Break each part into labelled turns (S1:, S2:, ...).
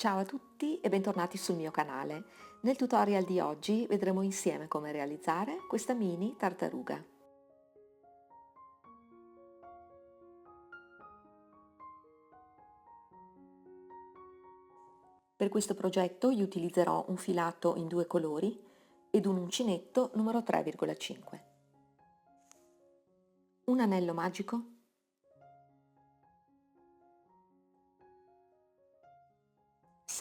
S1: Ciao a tutti e bentornati sul mio canale. Nel tutorial di oggi vedremo insieme come realizzare questa mini tartaruga. Per questo progetto io utilizzerò un filato in due colori ed un uncinetto numero 3,5. Un anello magico,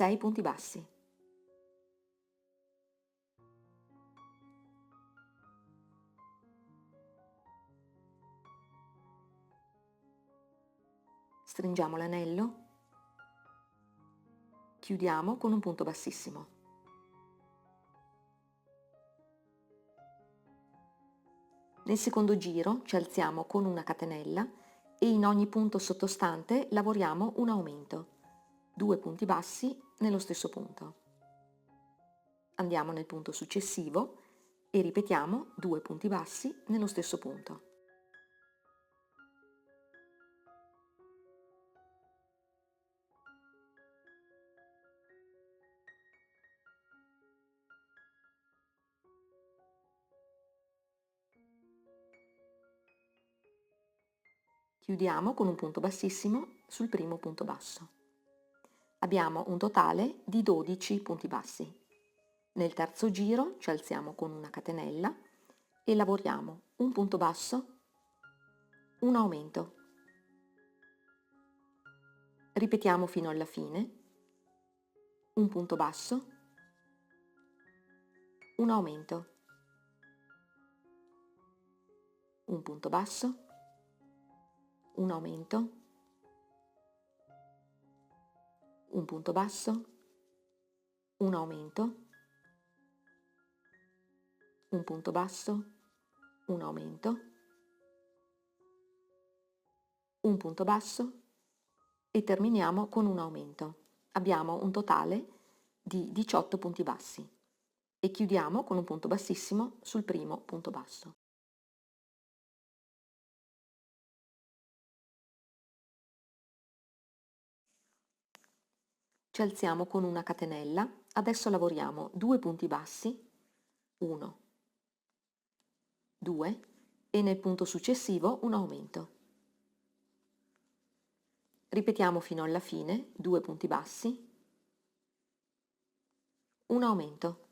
S1: 6 punti bassi, stringiamo l'anello, chiudiamo con un punto bassissimo. Nel secondo giro ci alziamo con una catenella e in ogni punto sottostante lavoriamo un aumento, 2 punti bassi nello stesso punto. Andiamo nel punto successivo e ripetiamo 2 punti bassi nello stesso punto. Chiudiamo con un punto bassissimo sul primo punto basso. Abbiamo un totale di 12 punti bassi. Nel terzo giro ci alziamo con una catenella e lavoriamo un punto basso, un aumento. Ripetiamo fino alla fine, un punto basso, un aumento, un punto basso, un aumento, un punto basso, un aumento, un punto basso, un aumento, un punto basso e terminiamo con un aumento. Abbiamo un totale di 18 punti bassi e chiudiamo con un punto bassissimo sul primo punto basso. Ci alziamo con una catenella, adesso lavoriamo 2 punti bassi, 1, 2 e nel punto successivo un aumento. Ripetiamo fino alla fine, 2 punti bassi, un aumento.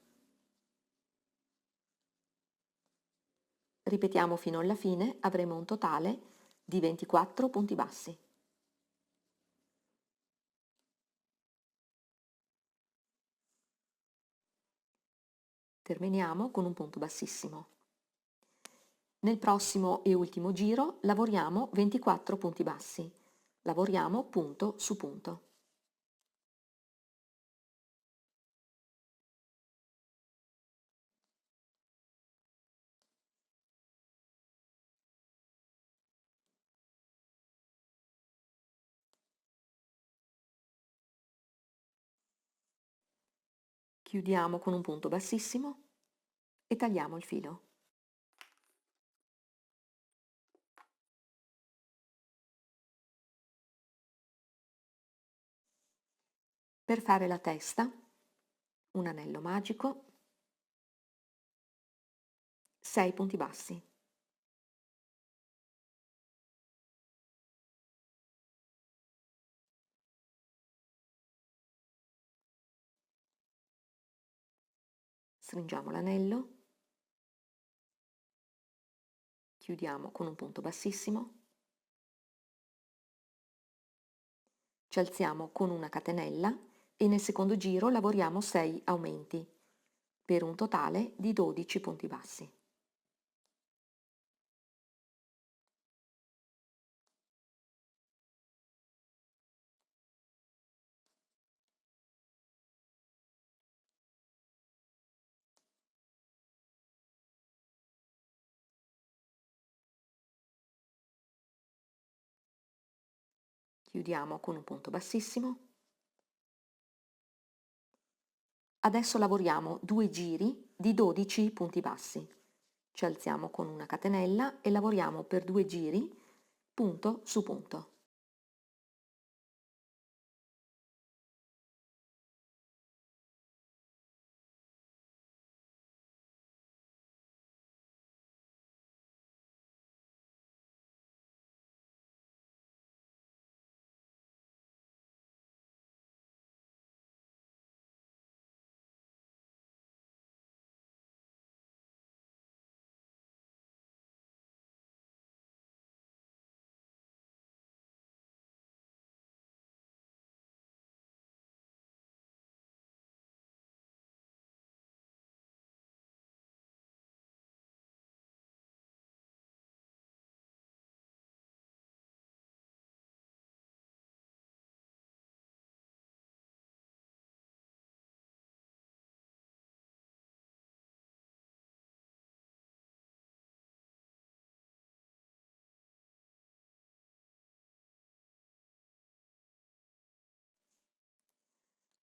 S1: Ripetiamo fino alla fine, avremo un totale di 24 punti bassi. Terminiamo con un punto bassissimo. Nel prossimo e ultimo giro lavoriamo 24 punti bassi. Lavoriamo punto su punto. Chiudiamo con un punto bassissimo e tagliamo il filo. Per fare la testa, un anello magico, 6 punti bassi. Stringiamo l'anello, chiudiamo con un punto bassissimo, ci alziamo con una catenella e nel secondo giro lavoriamo 6 aumenti, per un totale di 12 punti bassi. Chiudiamo con un punto bassissimo. Adesso lavoriamo 2 giri di 12 punti bassi. Ci alziamo con una catenella e lavoriamo per 2 giri punto su punto.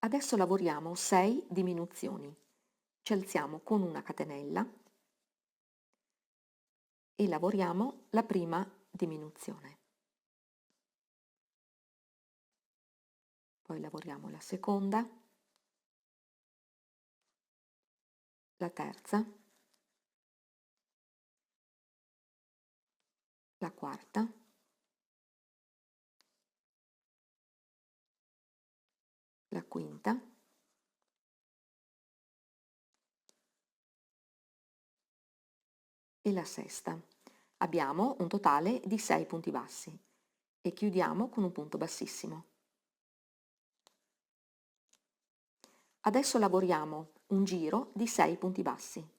S1: Adesso lavoriamo 6 diminuzioni. Ci alziamo con una catenella e lavoriamo la prima diminuzione. Poi lavoriamo la seconda, la terza, la quarta, la quinta e la sesta. Abbiamo un totale di 6 punti bassi e chiudiamo con un punto bassissimo. Adesso lavoriamo un giro di 6 punti bassi.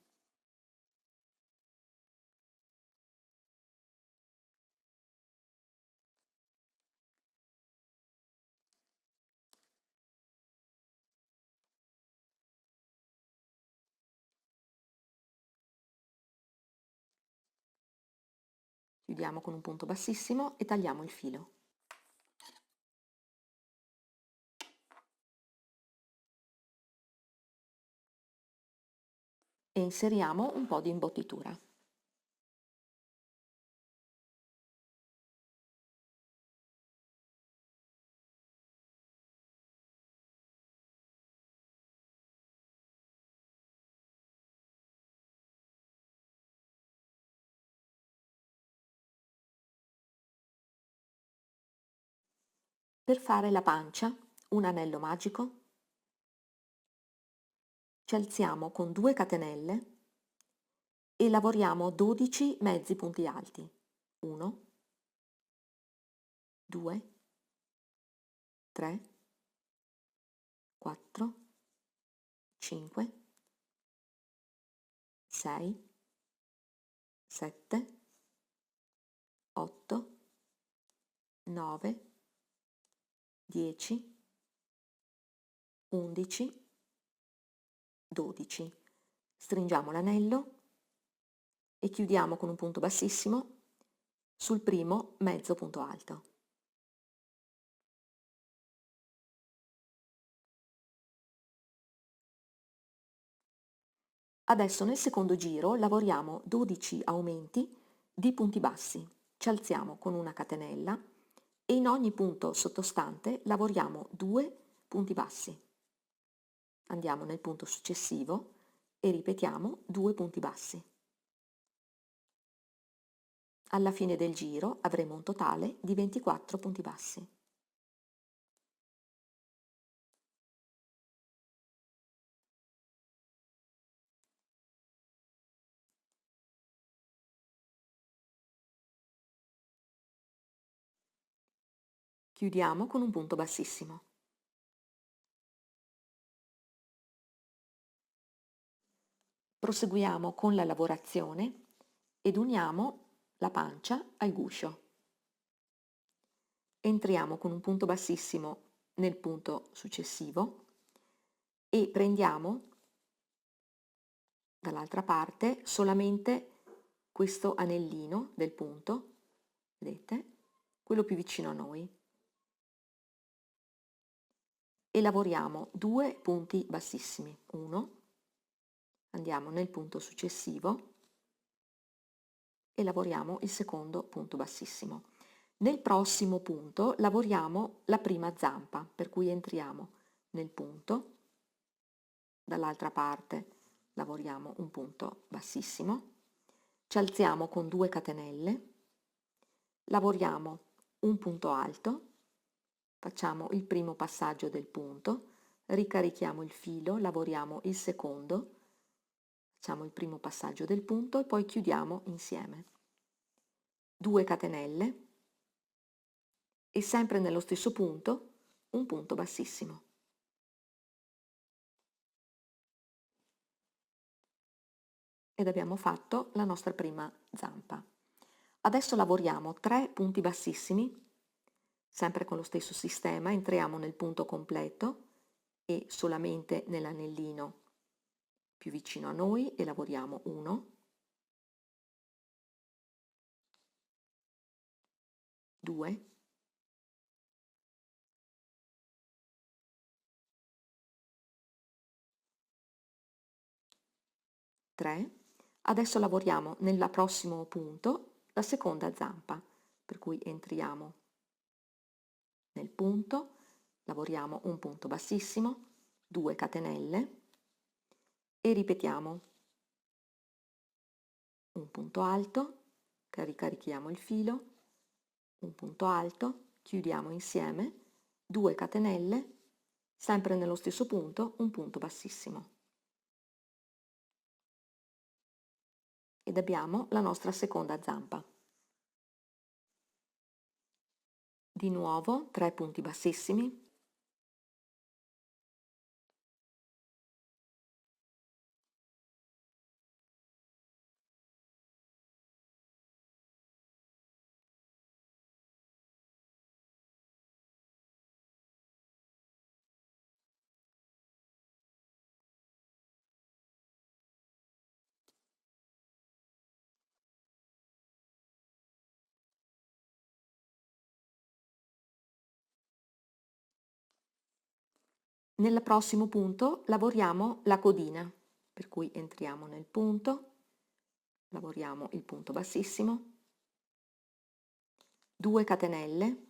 S1: Chiudiamo con un punto bassissimo e tagliamo il filo. E inseriamo un po' di imbottitura. Per fare la pancia, un anello magico, ci alziamo con 2 catenelle e lavoriamo 12 mezzi punti alti. 1, 2, 3, 4, 5, 6, 7, 8, 9, 10, 11, 12. Stringiamo l'anello e chiudiamo con un punto bassissimo sul primo mezzo punto alto. Adesso nel secondo giro lavoriamo 12 aumenti di punti bassi. Ci alziamo con una catenella e in ogni punto sottostante lavoriamo 2 punti bassi. Andiamo nel punto successivo e ripetiamo 2 punti bassi. Alla fine del giro avremo un totale di 24 punti bassi. Chiudiamo con un punto bassissimo. Proseguiamo con la lavorazione ed uniamo la pancia al guscio. Entriamo con un punto bassissimo nel punto successivo e prendiamo dall'altra parte solamente questo anellino del punto, vedete? Quello più vicino a noi. E lavoriamo 2 punti bassissimi. 1, andiamo nel punto successivo e lavoriamo il secondo punto bassissimo. Nel prossimo punto lavoriamo la prima zampa, per cui entriamo nel punto, dall'altra parte lavoriamo un punto bassissimo, ci alziamo con 2 catenelle, lavoriamo un punto alto, facciamo il primo passaggio del punto, ricarichiamo il filo, lavoriamo il secondo, facciamo il primo passaggio del punto e poi chiudiamo insieme. 2 catenelle e sempre nello stesso punto un punto bassissimo. Ed abbiamo fatto la nostra prima zampa. Adesso lavoriamo 3 punti bassissimi, sempre con lo stesso sistema, entriamo nel punto completo e solamente nell'anellino più vicino a noi e lavoriamo 1, 2, 3. Adesso lavoriamo nel prossimo punto la seconda zampa, per cui entriamo nel punto, lavoriamo un punto bassissimo, 2 catenelle e ripetiamo un punto alto, ricarichiamo il filo, un punto alto, chiudiamo insieme, 2 catenelle, sempre nello stesso punto, un punto bassissimo. Ed abbiamo la nostra seconda zampa. Di nuovo 3 punti bassissimi, nel prossimo punto lavoriamo la codina, per cui entriamo nel punto, lavoriamo il punto bassissimo, 2 catenelle,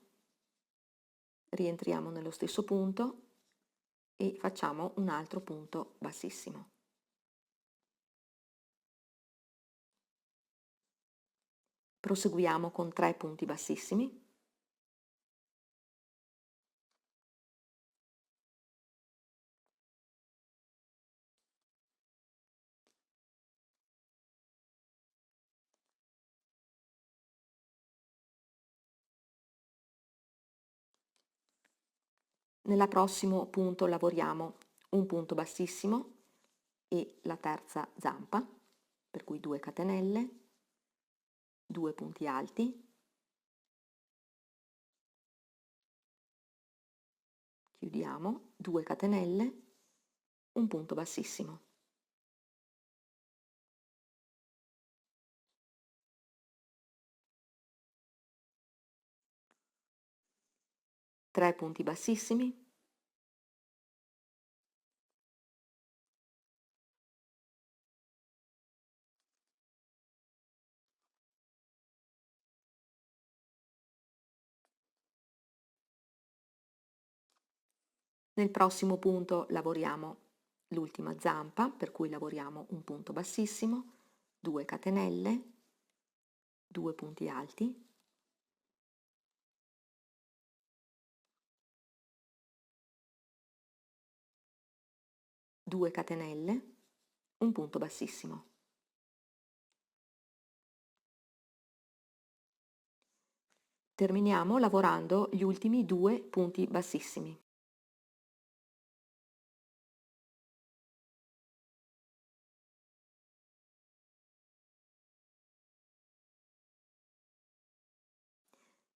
S1: rientriamo nello stesso punto e facciamo un altro punto bassissimo. Proseguiamo con 3 punti bassissimi. Nel prossimo punto lavoriamo un punto bassissimo e la terza zampa, per cui 2 catenelle, 2 punti alti, chiudiamo, 2 catenelle, un punto bassissimo. Tre punti bassissimi, nel prossimo punto lavoriamo l'ultima zampa, per cui lavoriamo un punto bassissimo, 2 catenelle, 2 punti alti, 2 catenelle, un punto bassissimo. Terminiamo lavorando gli ultimi 2 punti bassissimi.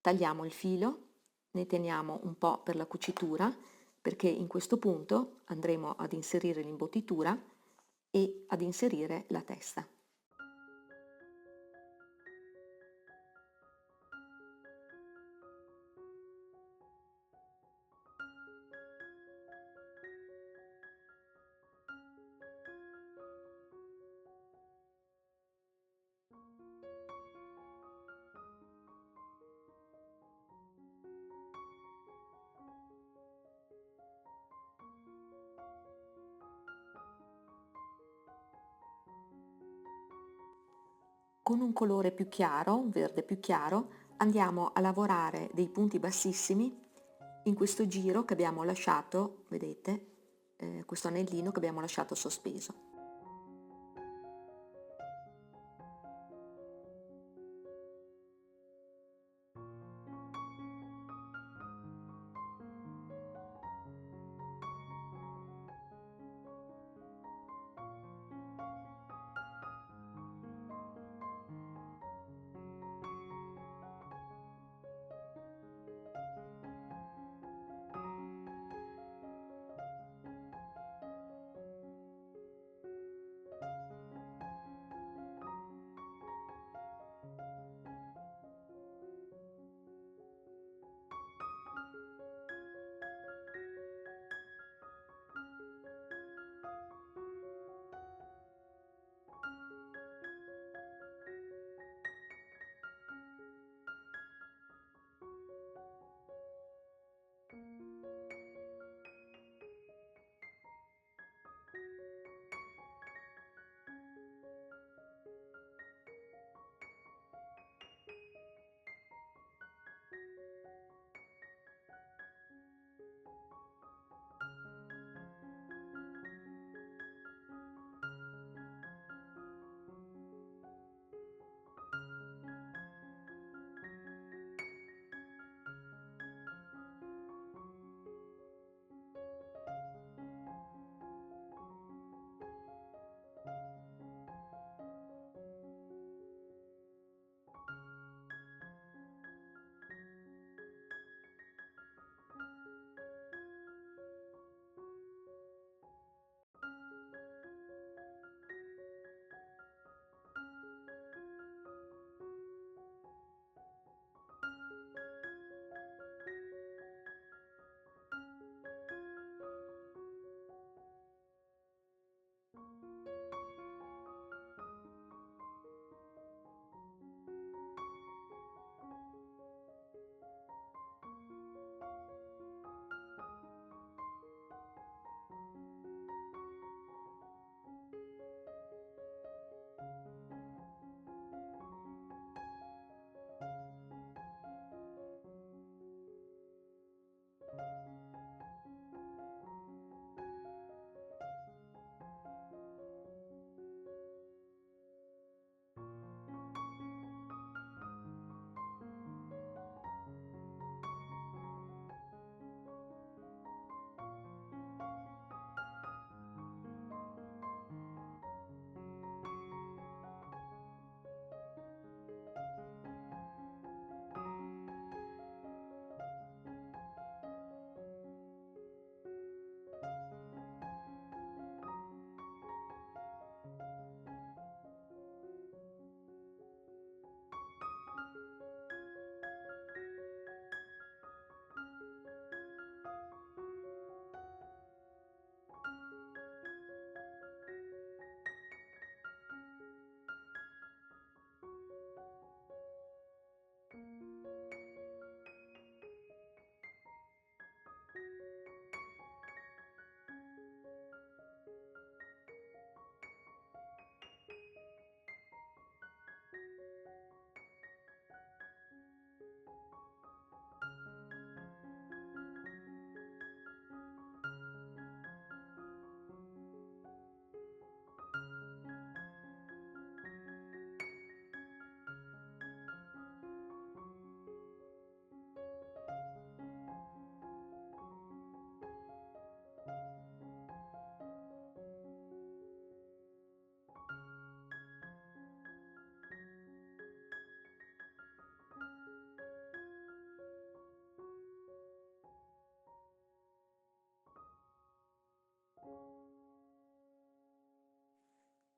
S1: Tagliamo il filo, ne teniamo un po' per la cucitura, perché in questo punto andremo ad inserire l'imbottitura e ad inserire la testa. Con un colore più chiaro, un verde più chiaro, andiamo a lavorare dei punti bassissimi in questo giro che abbiamo lasciato, vedete, questo anellino che abbiamo lasciato sospeso.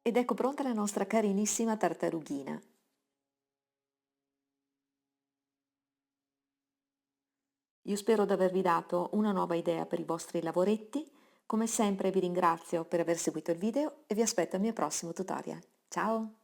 S1: Ed ecco pronta la nostra carinissima tartarughina. Io spero di avervi dato una nuova idea per i vostri lavoretti. Come sempre vi ringrazio per aver seguito il video e vi aspetto al mio prossimo tutorial. Ciao!